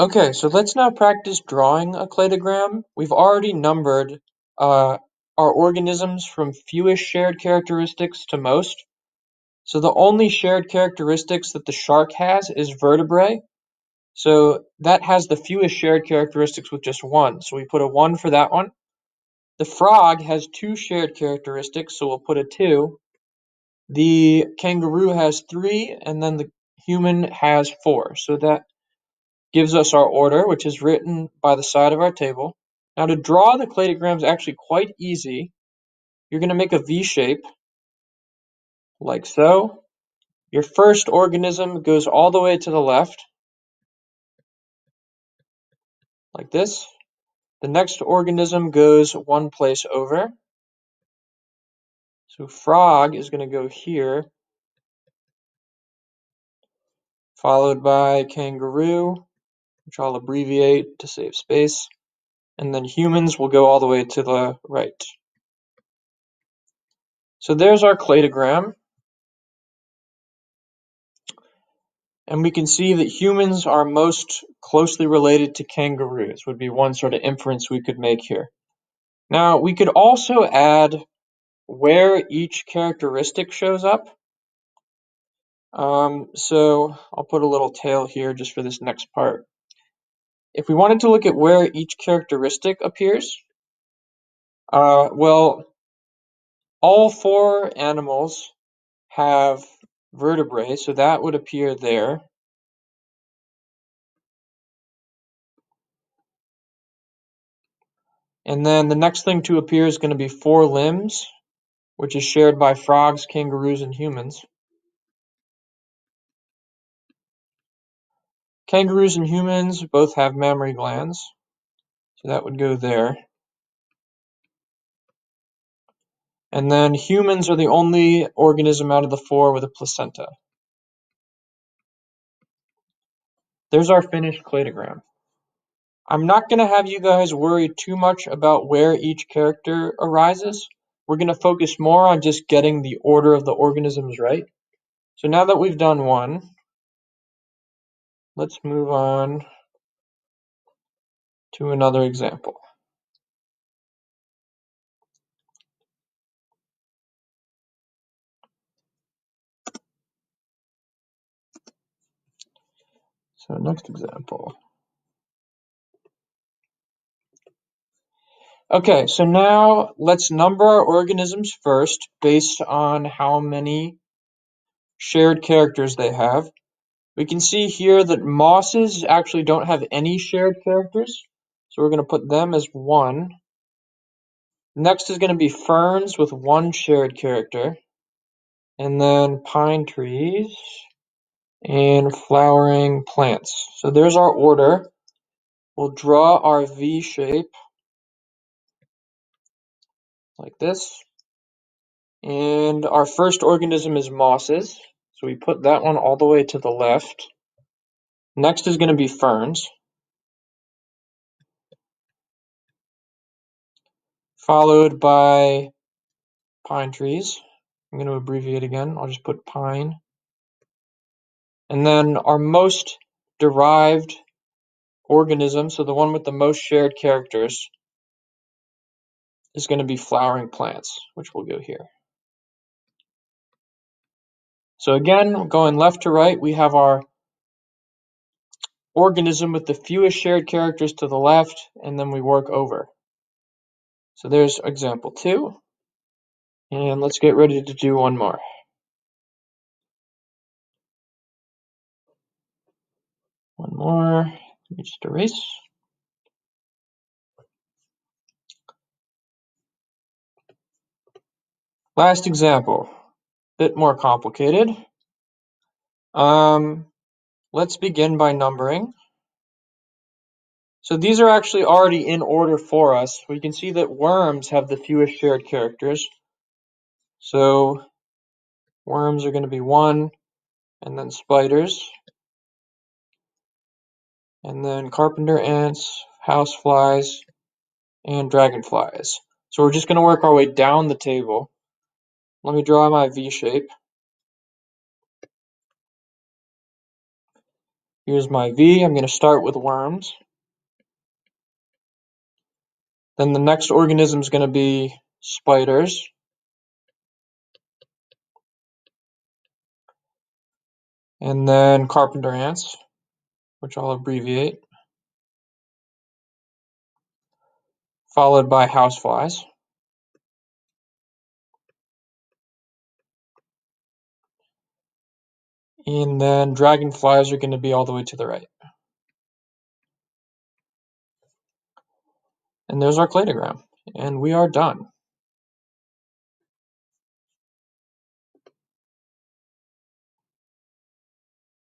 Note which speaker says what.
Speaker 1: Okay, so let's now practice drawing a cladogram. We've already numbered our organisms from fewest shared characteristics to most. So the only shared characteristics that the shark has is vertebrae. So that has the fewest shared characteristics with just one. So we put a 1 for that one. The frog has 2 shared characteristics, so we'll put a 2. The kangaroo has 3, and then the human has 4. So that gives us our order, which is written by the side of our table. Now to draw the cladogram is actually quite easy. You're going to make a V shape, like so. Your first organism goes all the way to the left, like this. The next organism goes one place over. So frog is going to go here, followed by kangaroo, which I'll abbreviate to save space. And then humans will go all the way to the right. So there's our cladogram. And we can see that humans are most closely related to kangaroos, would be one sort of inference we could make here. Now, we could also add where each characteristic shows up. So I'll put a little tail here just for this next part. If we wanted to look at where each characteristic appears, well, all 4 animals have vertebrae, so that would appear there. And then the next thing to appear is going to be 4 limbs, which is shared by frogs, kangaroos, and humans. Kangaroos and humans both have mammary glands, so that would go there. And then humans are the only organism out of the 4 with a placenta. There's our finished cladogram. I'm not going to have you guys worry too much about where each character arises. We're going to focus more on just getting the order of the organisms right. So now that we've done one, let's move on to another example. So next example. Okay, so now let's number our organisms first based on how many shared characters they have. We can see here that mosses actually don't have any shared characters, so we're going to put them as 1. Next is going to be ferns with 1 shared character, and then pine trees and flowering plants. So there's our order. We'll draw our V shape like this. And our first organism is mosses, so we put that one all the way to the left. Next is going to be ferns, followed by pine trees. I'm going to abbreviate again. I'll just put pine. And then our most derived organism, so the one with the most shared characters, is going to be flowering plants, which will go here. So again, going left to right, we have our organism with the fewest shared characters to the left, and then we work over. So there's example 2. And let's get ready to do one more. One more. Let me just erase. Last example. Bit more complicated. Let's begin by numbering. So these are actually already in order for us. We can see that worms have the fewest shared characters. So worms are going to be 1, and then spiders, and then carpenter ants, houseflies, and dragonflies. So we're just going to work our way down the table. Let me draw my V shape. Here's my V. I'm going to start with worms. Then the next organism is going to be spiders. And then carpenter ants, which I'll abbreviate. Followed by houseflies. And then dragonflies are going to be all the way to the right. And there's our cladogram. And we are done.